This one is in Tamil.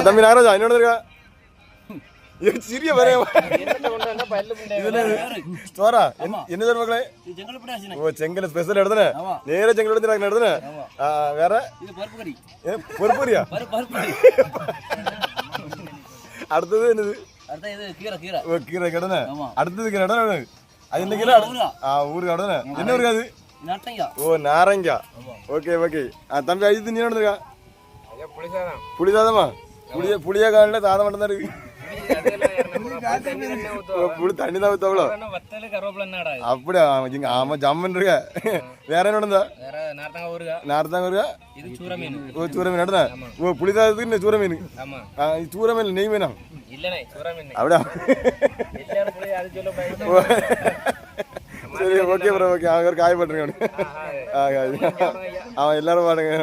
தம்பி நாகராஜா என்னோட இருக்கா சிறிய ஸ்டோரா என்ன சார் மக்களே ஓ செங்கல் ஸ்பெஷல் எடுத்தனே நேர செங்கல் எடுத்து எடுத்தனே வேற பொறுப்புரியா அடுத்தது என்னது ஓ கீரை கடனை அடுத்தது கீரை கடனை அது என்ன கீரை ஊருக்கு கடனை என்ன ஊருக்கு அது ஓ நாரங்கா ஓகே ஓகே தம்பி அஜித் நீ நடந்துருக்கா புளிசாதமா புளியா காலில் சாதம் மட்டும் தான் இருக்கு புளி தண்ணி தான் ஊத்தவளோ அப்படியா இங்க ஆமா ஜம்மன் இருக்க வேற என்ன நடந்தா நார்த்தாங்க இருக்கா ஓ சூர மீன் நடந்தா ஓ புளிசாதத்துக்கு சூர மீன் சூர மீன் நெய் மீனா அப்படியா சரி ஓகே ப்ரோ ஓகே அவங்க காய போட்டுருங்க அவன் எல்லாரும் பாடுங்க